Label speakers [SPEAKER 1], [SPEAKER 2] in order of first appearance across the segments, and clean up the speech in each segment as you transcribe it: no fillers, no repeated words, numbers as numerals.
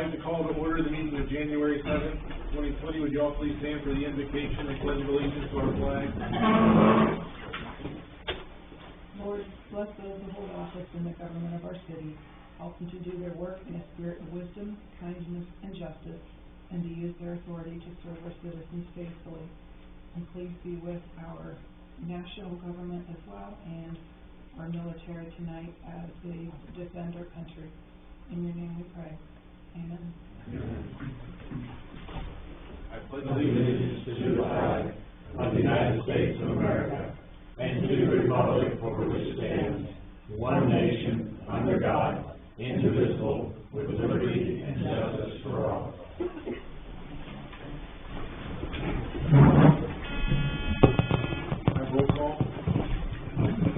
[SPEAKER 1] like to call to order the meeting of January 7th, 2020. Would you all please stand for the invocation and pledge allegiance to our flag?
[SPEAKER 2] Lord, bless those who hold office in the government of our city. Help them to do their work in a spirit of wisdom, kindness, and justice, and to use their authority to serve our citizens faithfully. And please be with our national government as well, and our military tonight as they defend our country. In your name we pray. Amen.
[SPEAKER 1] I pledge allegiance to the flag of the United States of America and to the republic for which it stands, one nation, under God, indivisible, with liberty and justice for all. Roll call.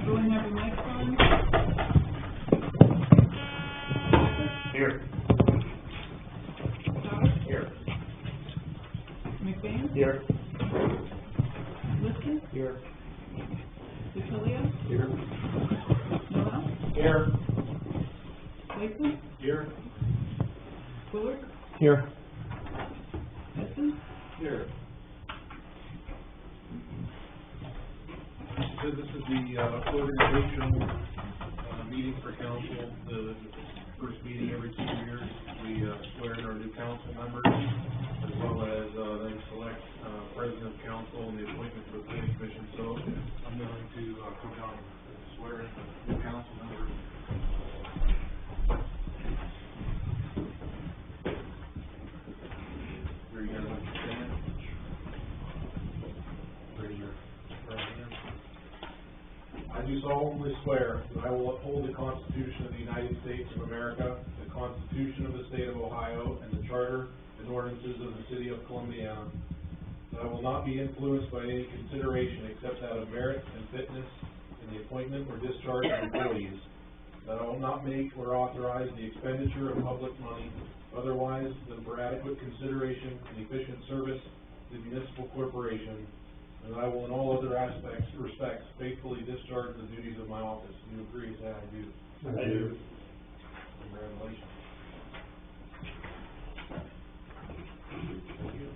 [SPEAKER 2] Do we have a microphone?
[SPEAKER 1] Here. Here.
[SPEAKER 2] McBain?
[SPEAKER 1] Here.
[SPEAKER 2] Liston?
[SPEAKER 1] Here.
[SPEAKER 2] DeTilio?
[SPEAKER 1] Here.
[SPEAKER 2] Noel?
[SPEAKER 1] Here.
[SPEAKER 2] Wakeman?
[SPEAKER 1] Here.
[SPEAKER 2] Bullard?
[SPEAKER 1] Here.
[SPEAKER 2] Essen?
[SPEAKER 1] Here. So this is the organizational meeting for council, the first meeting every 2 years. We swear in our new council members, as well as then select president of council and the appointment for the planning commission. So I'm going to come down and swear in the new council members. Here you guys like to stand. Raise your right hand. I do solemnly swear that I will uphold the Constitution of the United States of America, the Constitution of the State of Ohio, and the Charter and ordinances of the City of Columbiana. That I will not be influenced by any consideration except that of merit and fitness in the appointment or discharge of employees. That I will not make or authorize the expenditure of public money otherwise than for adequate consideration and efficient service to the municipal corporation. And I will in all other respects faithfully discharge the duties of my office. Do you agree? Say I do.
[SPEAKER 3] I do.
[SPEAKER 1] Congratulations. Thank you.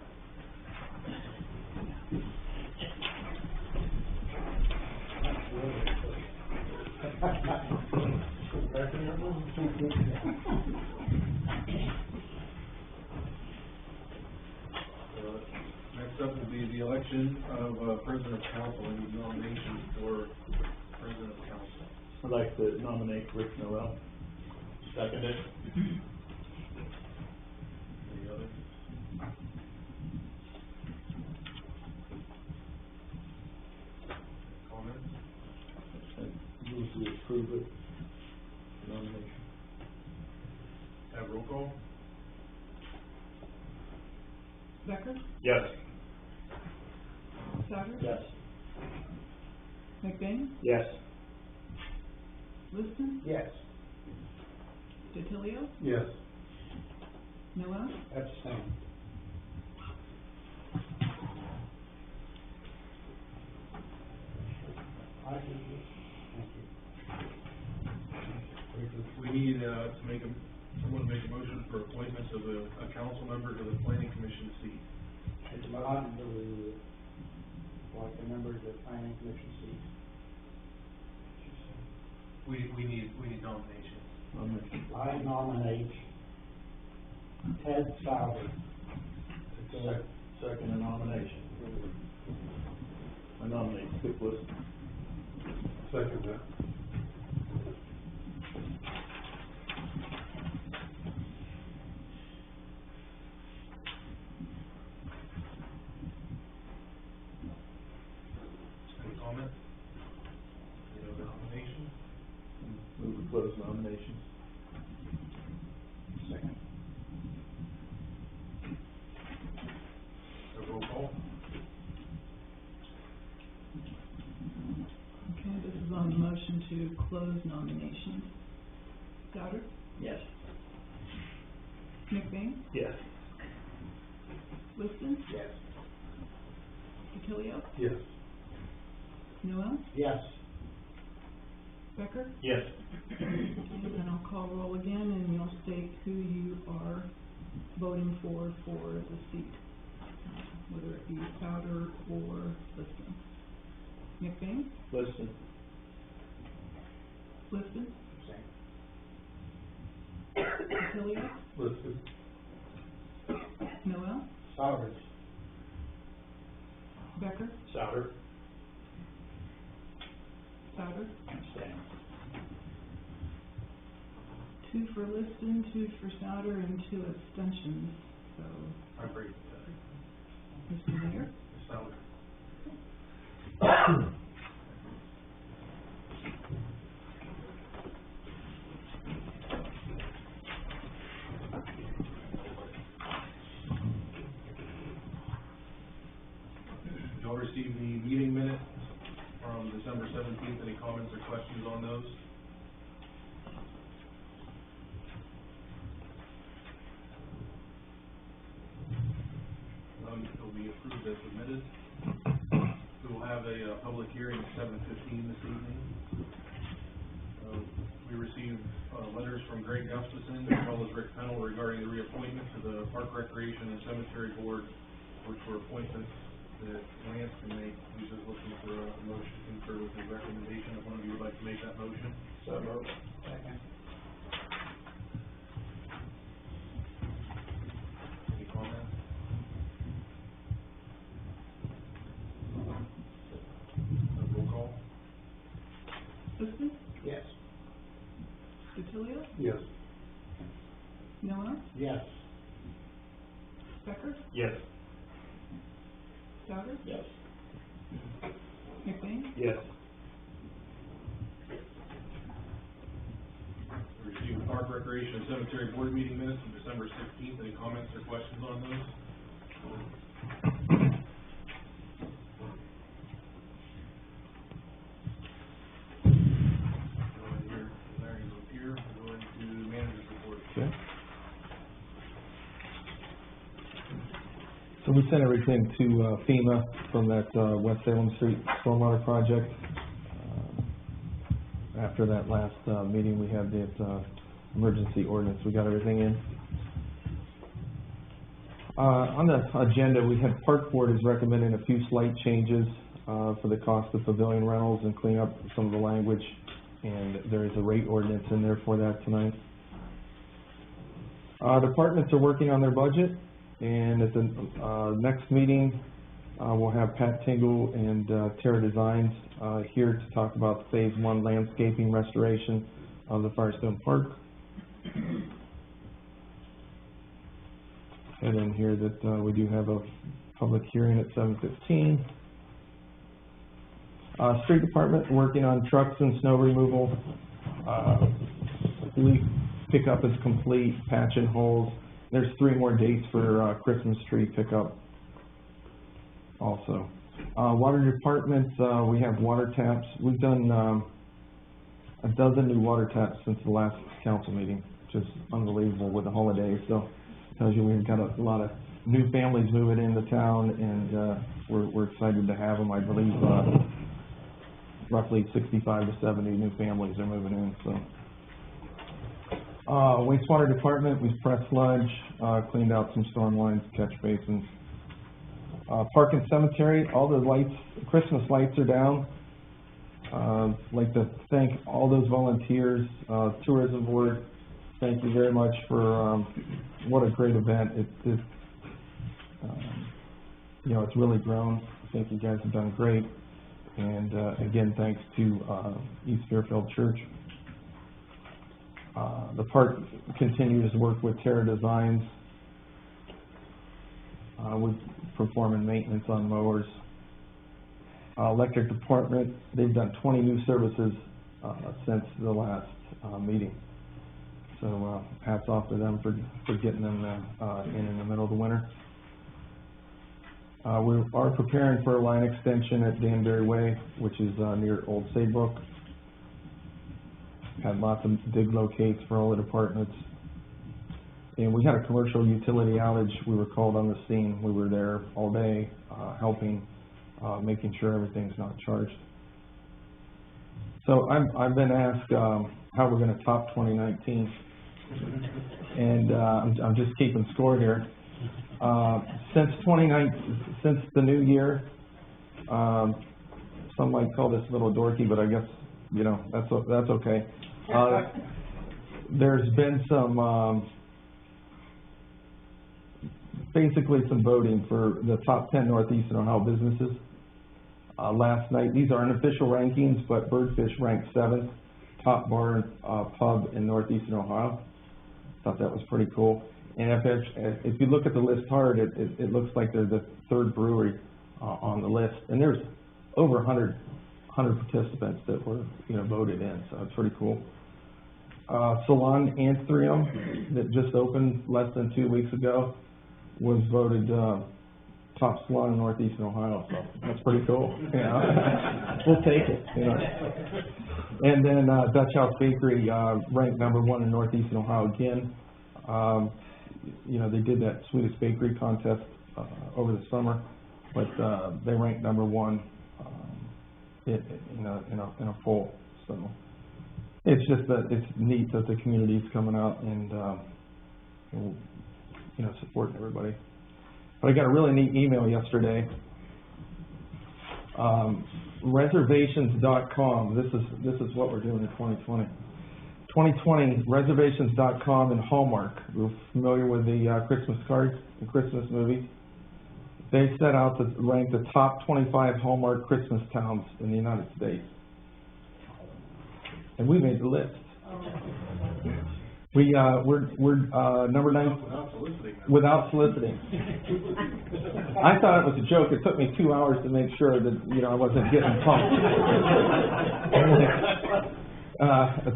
[SPEAKER 1] Next up will be the election of president of council and nomination for president of council.
[SPEAKER 3] I'd like to nominate Rick Noel. Second it.
[SPEAKER 1] Any others? Comments?
[SPEAKER 3] Move to approve it. Nomination.
[SPEAKER 1] Have roll call?
[SPEAKER 2] Becker?
[SPEAKER 3] Yes.
[SPEAKER 2] Sauter?
[SPEAKER 3] Yes.
[SPEAKER 2] McBain?
[SPEAKER 3] Yes.
[SPEAKER 2] Liston?
[SPEAKER 3] Yes.
[SPEAKER 2] DeTilio?
[SPEAKER 3] Yes.
[SPEAKER 2] Noel?
[SPEAKER 3] Abstain.
[SPEAKER 1] We need to make someone make a motion for appointments of a council member to the planning commission seat.
[SPEAKER 4] It's motion to like the members of the planning commission seat.
[SPEAKER 1] We need nominations.
[SPEAKER 4] I nominate Ted Sauter.
[SPEAKER 3] Second nomination. I nominate Skip Liston.
[SPEAKER 1] Second that. Any comment? Any other nominations?
[SPEAKER 3] Move to close nominations.
[SPEAKER 4] Second.
[SPEAKER 1] A roll call?
[SPEAKER 2] Okay, this is on the motion to close nominations. Sauter?
[SPEAKER 3] Yes.
[SPEAKER 2] McBain?
[SPEAKER 3] Yes.
[SPEAKER 2] Liston?
[SPEAKER 4] Yes.
[SPEAKER 2] DeTilio?
[SPEAKER 1] Yes.
[SPEAKER 2] Noel?
[SPEAKER 4] Yes.
[SPEAKER 2] Becker?
[SPEAKER 3] Yes.
[SPEAKER 2] And then I'll call roll again, and you'll state who you are voting for the seat, whether it be Souter or Liston. McBain?
[SPEAKER 3] Liston.
[SPEAKER 2] Liston?
[SPEAKER 4] Same.
[SPEAKER 2] Attilio?
[SPEAKER 3] Liston.
[SPEAKER 2] Noel?
[SPEAKER 4] Souders.
[SPEAKER 2] Becker?
[SPEAKER 3] Souter.
[SPEAKER 2] Souter?
[SPEAKER 3] Abstain.
[SPEAKER 2] 2 for Liston, 2 for Souter, and 2 abstentions. So,
[SPEAKER 1] I agree with
[SPEAKER 2] Mr. Mayor?
[SPEAKER 1] that. Souter. Did y'all receive the meeting minutes from December 17th? Any comments or questions on those? They'll be approved as submitted. We will have a public hearing at 7:15 this evening. We received letters from Greg Gustafson as well as Rick Pennell regarding the reappointment to the Park Recreation and Cemetery Board, which were appointments that Lance can make. He's just looking for a motion to concur with his recommendation. If one of you would like to make that motion.
[SPEAKER 3] So moved.
[SPEAKER 4] Second.
[SPEAKER 1] Any comments? Roll call.
[SPEAKER 2] Liston?
[SPEAKER 4] Yes.
[SPEAKER 2] Attilio?
[SPEAKER 3] Yes.
[SPEAKER 2] Noel?
[SPEAKER 4] Yes.
[SPEAKER 2] Becker?
[SPEAKER 3] Yes.
[SPEAKER 2] Souter?
[SPEAKER 3] Yes.
[SPEAKER 2] McBain?
[SPEAKER 3] Yes.
[SPEAKER 1] We received the Park Recreation and Cemetery Board meeting minutes from December 16th. Any comments or questions on those? Larry's here. We'll go into manager's report.
[SPEAKER 5] Okay. So we sent everything to FEMA from that West Salem Street stormwater project. After that last meeting, we had that emergency ordinance. We got everything in. On the agenda, we had Park Board is recommending a few slight changes for the cost of pavilion rentals and clean up some of the language, and there is a rate ordinance in there for that tonight. Departments are working on their budget, and at the next meeting, we'll have Pat Tingle and Terra Designs here to talk about Phase 1 landscaping restoration of the Firestone Park. And then here that we do have a public hearing at 7:15. Street Department working on trucks and snow removal. Leaf pickup is complete, patching holes. There's 3 more dates for Christmas tree pickup also. Water Department, we have water taps. We've done a dozen new water taps since the last council meeting, which is unbelievable with the holidays. So tells you we've got a lot of new families moving into town, and we're excited to have them. I believe roughly 65 to 70 new families are moving in. So wastewater department, we've pressed sludge, cleaned out some storm lines, catch basins. Park and cemetery, all the lights, Christmas lights are down. I'd like to thank all those volunteers, tourism board. Thank you very much for what a great event. You know, it's really grown. I think you guys have done great. And again, thanks to East Fairfield Church. The park continues to work with Terra Designs with performing maintenance on mowers. Electric department, they've done 20 new services since the last meeting. So hats off to them for getting them in the middle of the winter. We are preparing for a line extension at Danbury Way, which is near Old Saybrook. Had lots of dig locates for all the departments. And we had a commercial utility outage. We were called on the scene. We were there all day helping, making sure everything's not charged. So I've been asked how we're going to top 2019. and, I'm just keeping score here. Since the new year, some might call this a little dorky, but I guess, you know, that's okay. There's been some, basically some voting for the top 10 Northeastern Ohio businesses. Last night, these are unofficial rankings, but Birdfish ranked 7th, top bar and pub in Northeastern Ohio. Thought that was pretty cool. And if you look at the list hard, it looks like they're the 3rd brewery on the list. And there's over 100 participants that were, you know, voted in, so it's pretty cool. Salon Anthurium, that just opened less than 2 weeks ago, was voted top salon in Northeastern Ohio, so that's pretty cool. You know? We'll take it, you know. And then Dutch House Bakery ranked #1 in Northeastern Ohio again. You know, they did that Sweetest Bakery contest over the summer, but they ranked #1 in a poll. So it's just that it's neat that the community's coming out and you know, supporting everybody. But I got a really neat email yesterday. Reservations.com. This is what we're doing in 2020. 2020, reservations.com and Hallmark. We're familiar with the Christmas cards and Christmas movies. They set out to rank the top 25 Hallmark Christmas towns in the United States. And we made the list. We're number 9 without soliciting. I thought it was a joke. It took me 2 hours to make sure that, you know, I wasn't getting pumped.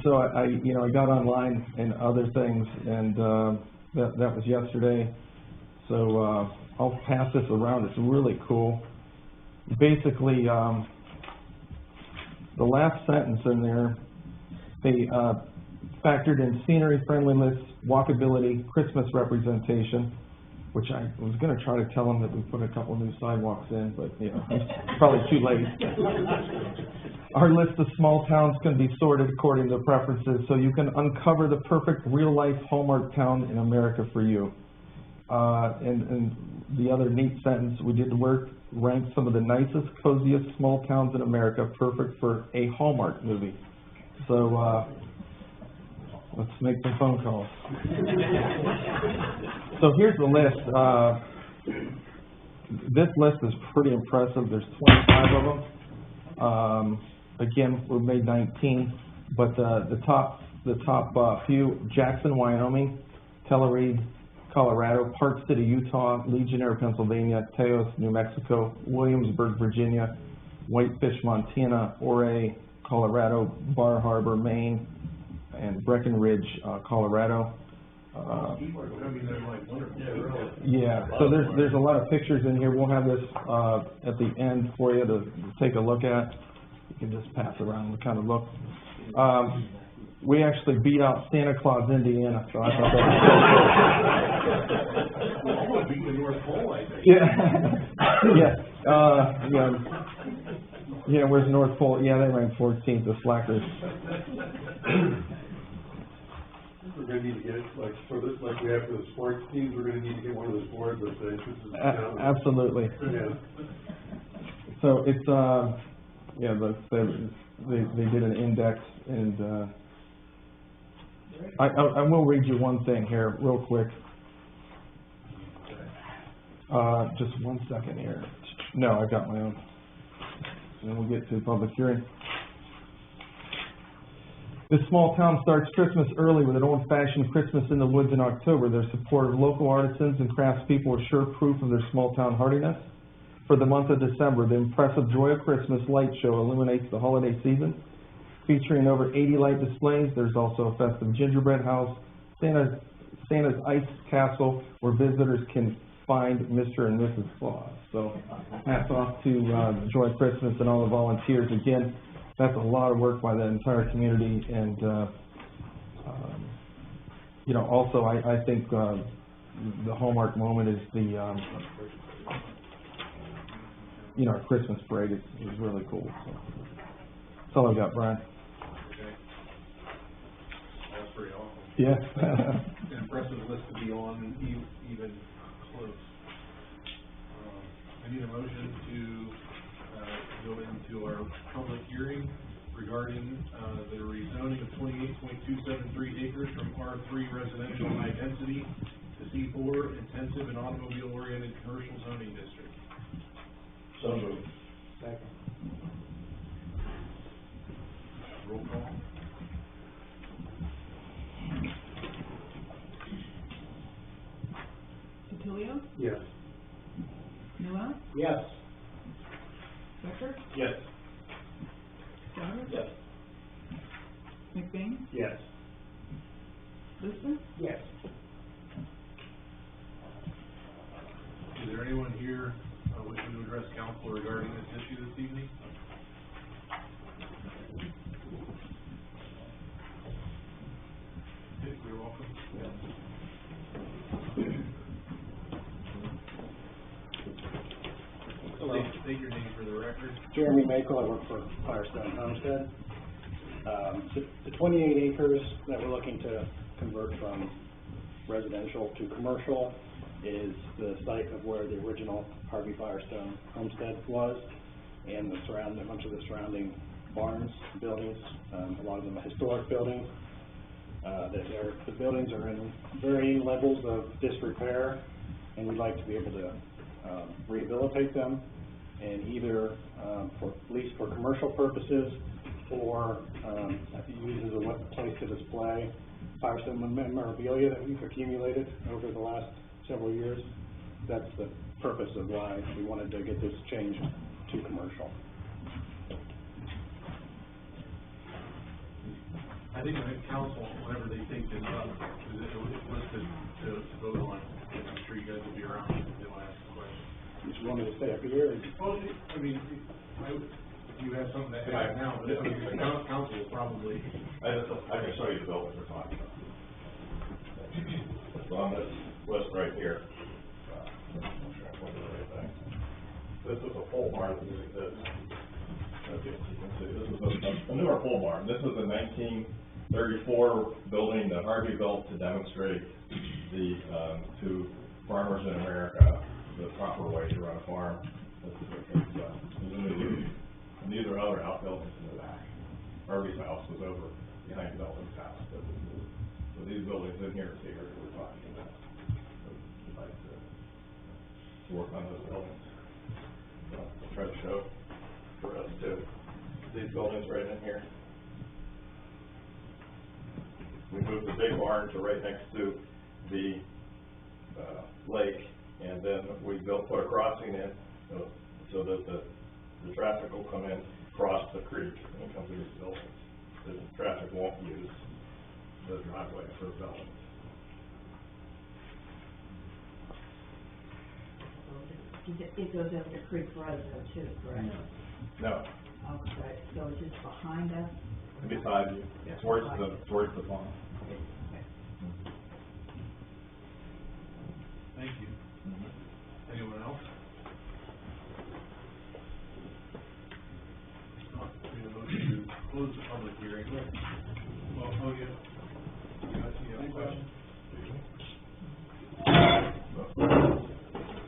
[SPEAKER 5] So I got online and other things, and that was yesterday. So I'll pass this around. It's really cool. Basically, the last sentence in there, they factored in scenery, friendliness, walkability, Christmas representation, which I was going to try to tell them that we put a couple new sidewalks in, but you know, it's probably too late. Our list of small towns can be sorted according to preferences, so you can uncover the perfect real-life Hallmark town in America for you. And the other neat sentence, we did the work, ranked some of the nicest, coziest small towns in America, perfect for a Hallmark movie. So let's make some phone calls. So here's the list. This list is pretty impressive. There's 25 of them. Again, we made 19, but the top few: Jackson, Wyoming; Telluride, Colorado; Park City, Utah; Legionnaire, Pennsylvania; Teos, New Mexico; Williamsburg, Virginia; Whitefish, Montana; Ouray, Colorado; Bar Harbor, Maine; and Breckenridge, Colorado. Yeah, so there's a lot of pictures in here. We'll have this at the end for you to take a look at. You can just pass around and kind of look. We actually beat out Santa Claus, Indiana, so I thought that was
[SPEAKER 1] beat the North Pole, I think.
[SPEAKER 5] Yeah, where's North Pole? Yeah, they ranked 14th, the slackers.
[SPEAKER 3] We're gonna need to get, like, for this, like we have for the sports teams, we're gonna need to get one of those boards with the entrances.
[SPEAKER 5] Absolutely.
[SPEAKER 3] Yeah.
[SPEAKER 5] So it's, they did an index, and I will read you one thing here real quick. Just 1 second here. No, I got my own. And then we'll get to public hearing. This small town starts Christmas early with an old-fashioned Christmas in the woods in October. Their support of local artisans and craftspeople is sure proof of their small-town hardiness. For the month of December, the impressive Joy of Christmas light show illuminates the holiday season. Featuring over 80 light displays, there's also a festive gingerbread house, Santa's ice castle, where visitors can find Mr. and Mrs. Claus. So hats off to Joy of Christmas and all the volunteers. Again, that's a lot of work by the entire community, and also I think the hallmark moment is the our Christmas parade is really cool. So that's all I got, Brian.
[SPEAKER 1] Okay. That's pretty awesome.
[SPEAKER 5] Yeah.
[SPEAKER 1] An impressive list to be on, and even close. I need a motion to, go into our public hearing regarding, the rezoning of 28.273 acres from R3 residential high density to C4 intensive and automobile oriented commercial zoning district.
[SPEAKER 3] So moved.
[SPEAKER 4] Second.
[SPEAKER 1] Roll call.
[SPEAKER 2] DiTilio,
[SPEAKER 3] Yes.
[SPEAKER 2] Noel,
[SPEAKER 4] Yes.
[SPEAKER 2] Becker,
[SPEAKER 3] Yes.
[SPEAKER 2] Sauer,
[SPEAKER 3] Yes.
[SPEAKER 2] McBain,
[SPEAKER 3] Yes.
[SPEAKER 2] Liston,
[SPEAKER 4] Yes.
[SPEAKER 1] Is there anyone here wishing to address council regarding this issue this evening? Okay, you're welcome.
[SPEAKER 4] Hello.
[SPEAKER 1] State your name for the record.
[SPEAKER 4] Jeremy Makel, I work for Firestone Homestead. The 28 acres that we're looking to convert from residential to commercial is the site of where the original Harvey Firestone Homestead was, and a bunch of the surrounding barns, buildings, a lot of them are historic buildings. The buildings are in varying levels of disrepair, and we'd like to be able to rehabilitate them, and either at least for commercial purposes, or use as a place to display Firestone memorabilia that we've accumulated over the last several years. That's the purpose of why we wanted to get this changed to commercial.
[SPEAKER 1] I think the council, whenever they take this up, is it listed to vote on, I'm sure you guys will be around if they'll ask the question.
[SPEAKER 4] You just wanted to stay up here.
[SPEAKER 1] Well, I mean, you have something to add now, but I mean, the council will probably.
[SPEAKER 6] I can show you the buildings we're talking about. So on this list right here, I'm sure I'm pointing to the right thing. This is a pole barn that exists. Okay, so you can see, this is a newer pole barn. This is a 1934 building that Harvey built to demonstrate to farmers in America the proper way to run a farm. And these are other outbuildings in the back. Harvey's house was over behind Melvin's house. So these buildings in here is here that we're talking about. So we'd like to work on those buildings. So I'll try to show for us too. These buildings right in here. We moved the big barn to right next to the lake, and then we put a crossing in so that the traffic will come in, cross the creek, and come to these buildings. The traffic won't use the driveway for buildings.
[SPEAKER 7] It goes over the creek road though too, correct?
[SPEAKER 6] No,
[SPEAKER 7] Okay, so it's just behind us?
[SPEAKER 6] beside you, towards the pond.
[SPEAKER 1] Thank you. Anyone else? We have a motion to close the public hearing. Well, oh, yeah. You have a question?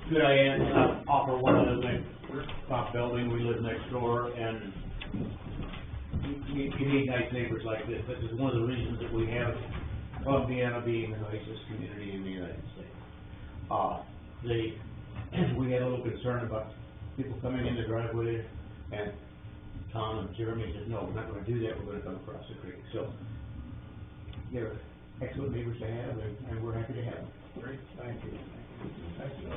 [SPEAKER 8] Could I offer one of the top building, we live next door, and you need nice neighbors like this. This is one of the reasons that we have Columbiana being the nicest community in the United States. We had a little concern about people coming in the driveway, and Tom and Jeremy said, no, we're not gonna do that, we're gonna come across the creek. So, they're excellent neighbors to have, and we're happy to have them.
[SPEAKER 1] Great.
[SPEAKER 4] Thank you.
[SPEAKER 1] Thank you.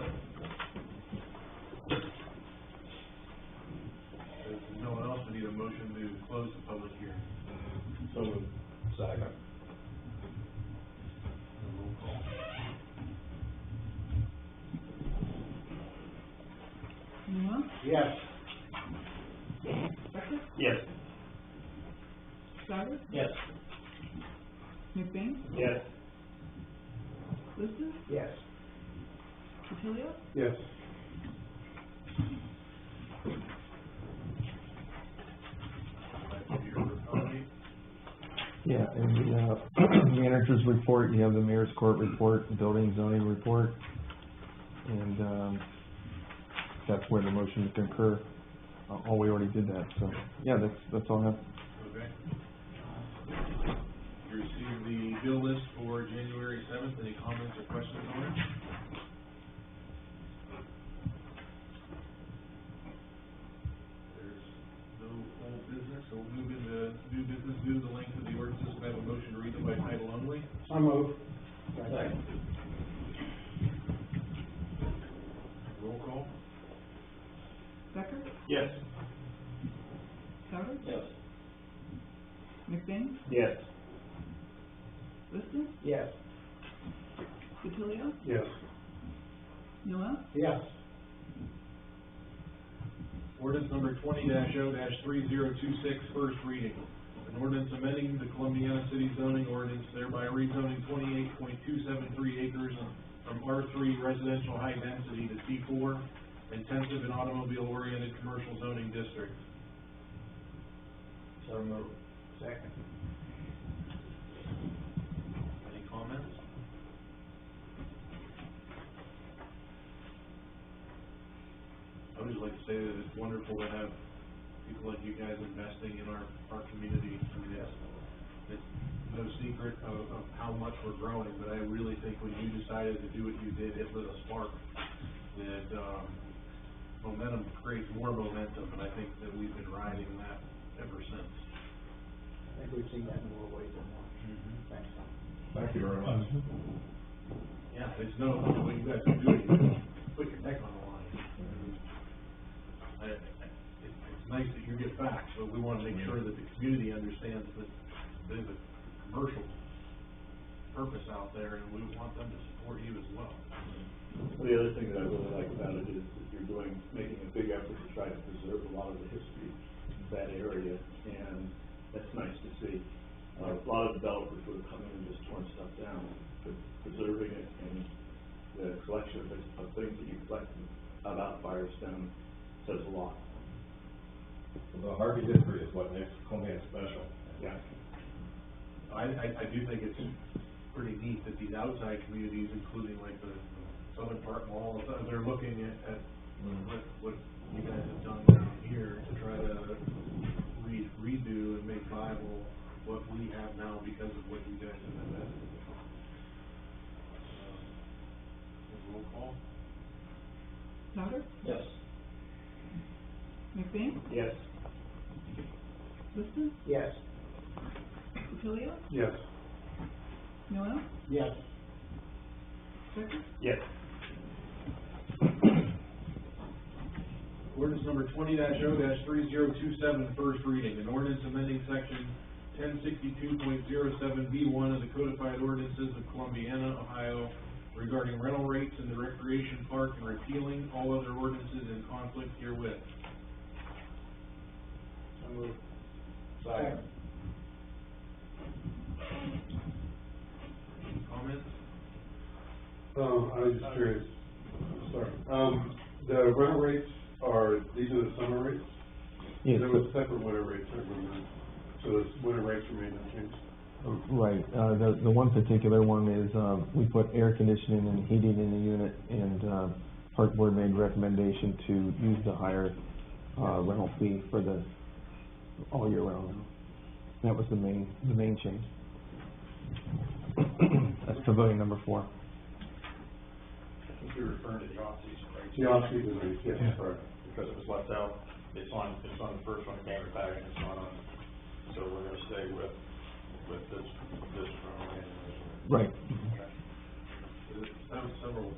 [SPEAKER 1] If no one else, we need a motion to close the public hearing.
[SPEAKER 6] So moved. Second.
[SPEAKER 1] Roll call.
[SPEAKER 2] Noel,
[SPEAKER 4] Yes.
[SPEAKER 2] Becker,
[SPEAKER 6] Yes.
[SPEAKER 2] Sauer,
[SPEAKER 6] Yes.
[SPEAKER 2] McBain,
[SPEAKER 3] Yes.
[SPEAKER 2] Liston,
[SPEAKER 4] Yes.
[SPEAKER 2] DiTilio,
[SPEAKER 3] Yes.
[SPEAKER 1] Your comment?
[SPEAKER 5] Yeah, and the, manager's report, you have the mayor's court report, the building zoning report, and, that's where the motion to concur, we already did that, so, yeah, that's all I have.
[SPEAKER 1] Okay. You received the bill list for January 7th. Any comments or questions on it? There's no old business, so we'll move into new business due to the length of the ordinances. Can I have a motion to read them by title only?
[SPEAKER 4] So moved.
[SPEAKER 1] Roll call.
[SPEAKER 2] Becker?
[SPEAKER 6] Yes.
[SPEAKER 2] Souter?
[SPEAKER 4] Yes.
[SPEAKER 2] McBain?
[SPEAKER 4] Yes.
[SPEAKER 2] Liston?
[SPEAKER 4] Yes.
[SPEAKER 2] DiTilio?
[SPEAKER 3] Yes.
[SPEAKER 2] Noel?
[SPEAKER 4] Yes.
[SPEAKER 1] Ordinance number 20-0-3026, first reading. An ordinance amending the Columbiana City zoning ordinance, thereby rezoning 28.273 acres from R3 residential high density to C4 intensive and automobile-oriented commercial zoning district.
[SPEAKER 4] So moved. Second.
[SPEAKER 1] Any comments? I would just like to say that it's wonderful to have people like you guys investing in our community. I mean, it's no secret of how much we're growing, but I really think when you decided to do what you did, it lit a spark that, momentum creates more momentum, and I think that we've been riding that ever since.
[SPEAKER 4] I think we've seen that in more ways than one. Thanks.
[SPEAKER 6] Thank you very much.
[SPEAKER 1] Yeah, it's what you guys are doing, you put your neck on the line. It's nice that you get back, but we want to make sure that the community understands that there's a commercial purpose out there, and we want them to support you as well.
[SPEAKER 9] Well, the other thing that I really like about it is that you're making a big effort to try to preserve a lot of the history of that area, and that's nice to see. A lot of developers would have come in and just torn stuff down, but preserving it and the collection of things that you collect about Firestone says a lot.
[SPEAKER 6] The Harvey history is what makes Columbiana special.
[SPEAKER 9] Yeah.
[SPEAKER 1] I do think it's pretty neat that these outside communities, including like the southern part mall, they're looking at what you guys have done down here to try to redo and make viable what we have now because of what you guys have invested in. Roll call.
[SPEAKER 2] Souter?
[SPEAKER 4] Yes.
[SPEAKER 2] McBain?
[SPEAKER 9] Yes.
[SPEAKER 2] Liston?
[SPEAKER 4] Yes.
[SPEAKER 2] DiTilio?
[SPEAKER 3] Yes.
[SPEAKER 2] Noel?
[SPEAKER 4] Yes.
[SPEAKER 2] Becker?
[SPEAKER 9] Yes.
[SPEAKER 1] Ordinance number 20-0-3027, first reading. An ordinance amending section 1062.07B1 of the codified ordinances of Columbiana, Ohio, regarding rental rates in the recreation park and repealing all other ordinances in conflict herewith.
[SPEAKER 4] So moved.
[SPEAKER 9] Second.
[SPEAKER 1] Any comments?
[SPEAKER 3] I was just curious, sorry, the rental rates these are the summer rates?
[SPEAKER 5] Yes.
[SPEAKER 3] There was separate winter rates, I remember, so the winter rates remain unchanged?
[SPEAKER 5] Right, the one particular one is, we put air conditioning and heating in the unit, and, park board made recommendation to use the higher, rental fee for the all year round. That was the main change. That's pavilion number 4.
[SPEAKER 6] I think you're referring to the off-season rates.
[SPEAKER 3] The off-season rates, yes,
[SPEAKER 5] Yeah.
[SPEAKER 3] correct.
[SPEAKER 6] Because it was left out, it's on the first one, came back, and it's not on, so we're gonna stay with this from
[SPEAKER 5] Right.
[SPEAKER 1] Several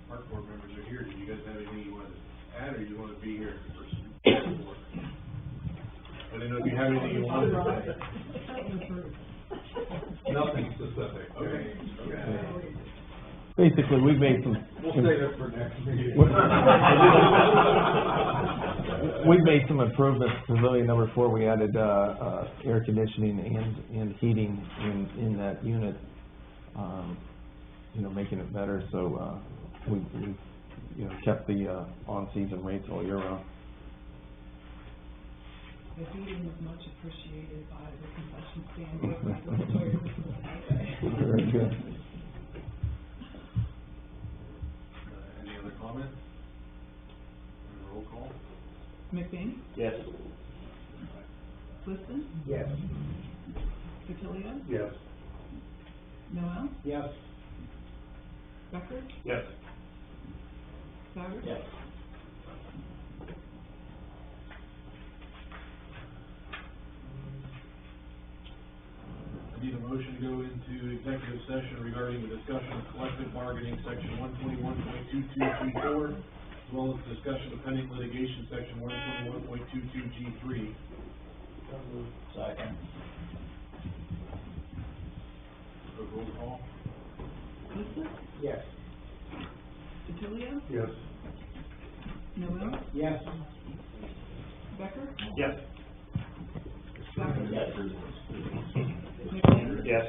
[SPEAKER 1] park board members are here. Did you guys have anything you wanted to add, or you want to be here for some support? I didn't know if you have anything you wanted to say.
[SPEAKER 6] Nothing specific.
[SPEAKER 1] Okay.
[SPEAKER 5] Basically, we've made some.
[SPEAKER 6] We'll save it for next meeting.
[SPEAKER 5] We've made some improvements. Pavilion number 4, we added, air conditioning and heating in that unit, making it better, so, we kept the, on-season rates all year round.
[SPEAKER 2] The heating was much appreciated by the concession
[SPEAKER 5] Very good.
[SPEAKER 1] Any other comments? Roll call?
[SPEAKER 2] McBain?
[SPEAKER 4] Yes.
[SPEAKER 2] Liston?
[SPEAKER 9] Yes.
[SPEAKER 2] D'Attilio?
[SPEAKER 3] Yes.
[SPEAKER 2] Noel?
[SPEAKER 8] Yes.
[SPEAKER 2] Becker?
[SPEAKER 6] Yes.
[SPEAKER 2] Souter?
[SPEAKER 8] Yes.
[SPEAKER 1] I need a motion to go into executive session regarding the discussion of collective bargaining, section 121.22G4, as well as discussion of pending litigation, section 121.22G3.
[SPEAKER 8] Second.
[SPEAKER 1] Roll call?
[SPEAKER 2] Liston?
[SPEAKER 9] Yes.
[SPEAKER 2] D'Attilio?
[SPEAKER 3] Yes.
[SPEAKER 2] Noel?
[SPEAKER 8] Yes.
[SPEAKER 2] Becker?
[SPEAKER 6] Yes.
[SPEAKER 2] Souter?
[SPEAKER 8] Yes.
[SPEAKER 2] McBain?
[SPEAKER 6] Yes.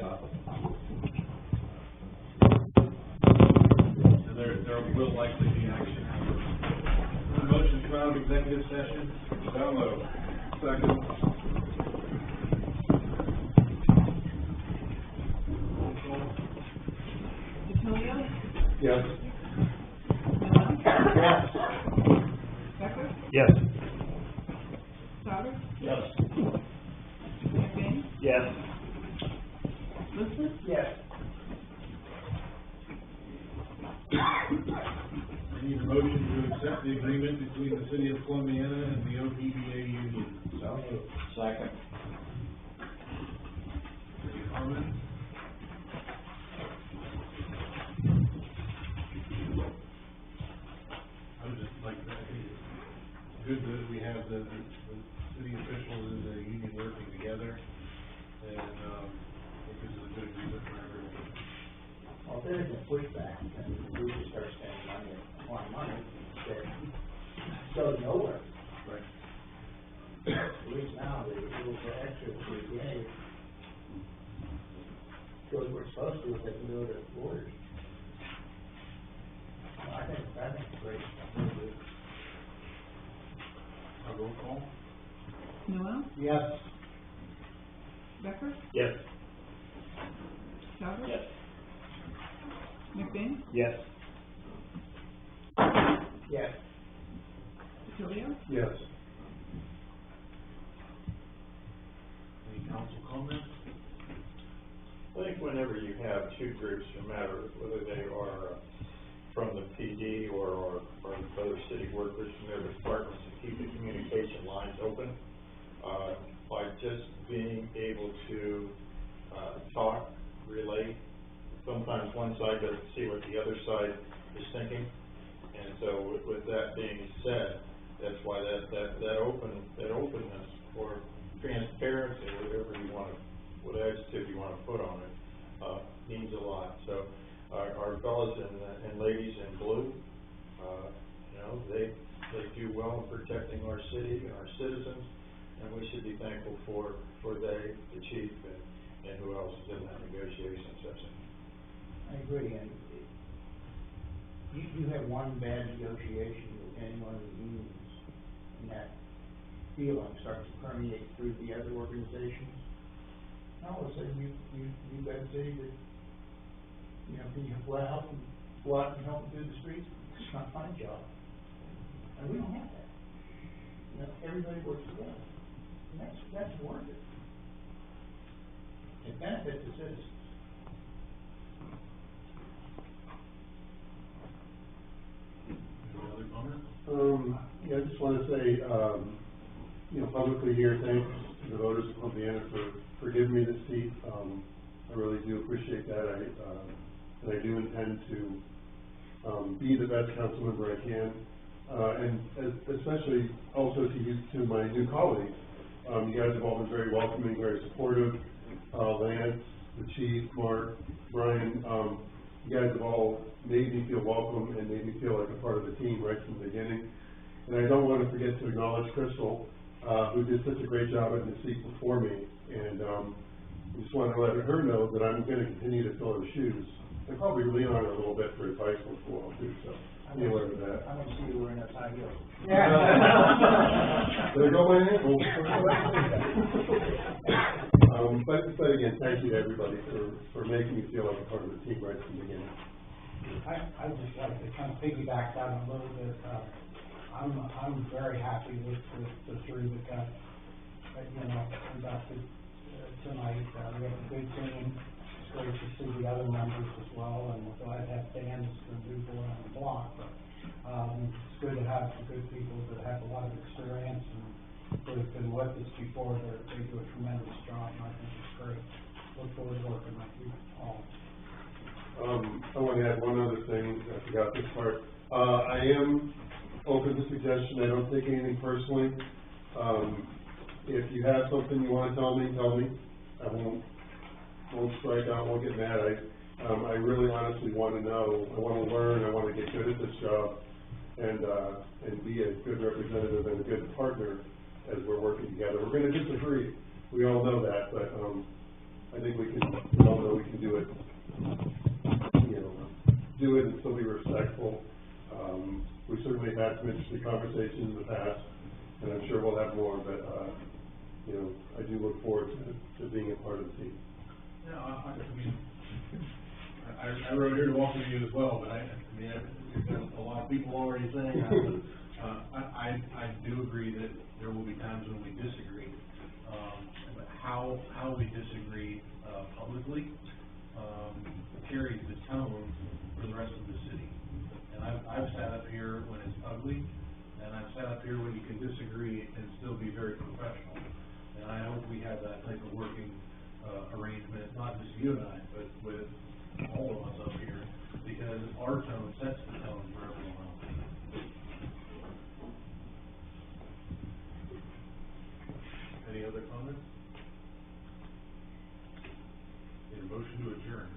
[SPEAKER 1] And there will likely be action. The motion to come out of executive session? So moved. Second. Roll call?
[SPEAKER 2] D'Attilio?
[SPEAKER 3] Yes.
[SPEAKER 2] Noel?
[SPEAKER 8] Yes.
[SPEAKER 2] Becker?
[SPEAKER 6] Yes.
[SPEAKER 2] Souter?
[SPEAKER 8] Yes.
[SPEAKER 2] McBain?
[SPEAKER 6] Yes.
[SPEAKER 2] Liston?
[SPEAKER 9] Yes.
[SPEAKER 1] I need a motion to accept the agreement between the city of Columbiana and the OPBA union.
[SPEAKER 8] So moved. Second.
[SPEAKER 1] Any comments? I would just like to, I think it's good that we have the city officials and the union working together, and, I think this is a good agreement for everyone.
[SPEAKER 9] Well, if there isn't pushback, then we just start spending money that goes nowhere.
[SPEAKER 1] Right.
[SPEAKER 9] At least now, the little extra CPA goes where it's supposed to, if they can go to orders. I think it's great.
[SPEAKER 1] A roll call?
[SPEAKER 2] Noel?
[SPEAKER 8] Yes.
[SPEAKER 2] Becker?
[SPEAKER 6] Yes.
[SPEAKER 2] Souter?
[SPEAKER 8] Yes.
[SPEAKER 2] McBain?
[SPEAKER 6] Yes.
[SPEAKER 9] Yes.
[SPEAKER 2] D'Attilio?
[SPEAKER 3] Yes.
[SPEAKER 1] Any council comments?
[SPEAKER 6] I think whenever you have two groups, no matter whether they are from the PD or other city workers from their departments, to keep the communication lines open, by just being able to talk, relate. Sometimes one side doesn't see what the other side is thinking, and so with that being said, that's why that openness or transparency, whatever you want to, what adjective you want to put on it, means a lot. So our fellows and ladies in blue, they do well in protecting our city and our citizens, and we should be thankful for the chief and who else is in that negotiation session.
[SPEAKER 9] I agree, and you have one bad negotiation with any one of the unions, and that feeling starts to permeate through the other organizations. And all of a sudden, you've got a city that, can you go out and help them through the streets? It's not my job. And we don't have that. Everybody works together. And that's worth it. It benefits the citizens.
[SPEAKER 1] Any other comments?
[SPEAKER 3] Yeah, I just want to say, publicly here, thanks to the voters of Columbiana for giving me this seat. I really do appreciate that. And I do intend to be the best council member I can, and especially also to my new colleagues. You guys have all been very welcoming, very supportive. Lance, the chief, Mark, Brian, you guys have all made me feel welcome and made me feel like a part of the team right from the beginning. And I don't want to forget to acknowledge Crystal, who did such a great job in the seat before me. And I just want to let her know that I'm going to continue to fill her shoes. And probably lean on her a little bit for advice once in a while too, so be aware of that.
[SPEAKER 9] I want to see you wearing those high heels.
[SPEAKER 3] There go my ankles. But again, thank you to everybody for making me feel like a part of the team right from the beginning.
[SPEAKER 10] I'd just like to kind of piggyback that a little bit. I'm very happy with the three that got, inducted tonight. We have a good team. It's great to see the other members as well, and we're glad to have Dan as the new boy on the block. But it's good to have some good people that have a lot of experience and who have been with us before. They do a tremendous job, and I think it's great. Look forward to working with you all.
[SPEAKER 3] I want to add one other thing, I forgot this part. I am open to suggestion, I don't take anything personally. If you have something you want to tell me. I won't strike out, won't get mad. I really honestly want to know, I want to learn, I want to get good at this job, and be a good representative and a good partner as we're working together. We're going to disagree, we all know that, but, I think we all know we can do it. Do it and still be respectful. We certainly had some interesting conversations in the past, and I'm sure we'll have more, but, I do look forward to being a part of the team.
[SPEAKER 1] Yeah, I wrote here to welcome you as well, but there's been a lot of people already saying that, but, I do agree that there will be times when we disagree. But how we disagree, publicly, carries the tone for the rest of the city. And I've sat up here when it's ugly, and I've sat up here when you can disagree and still be very professional. And I hope we have that type of working, arrangement, not just you and I, but with all of us up here, because our tone sets the tone for everyone else. Any other comments? Need a motion to adjourn.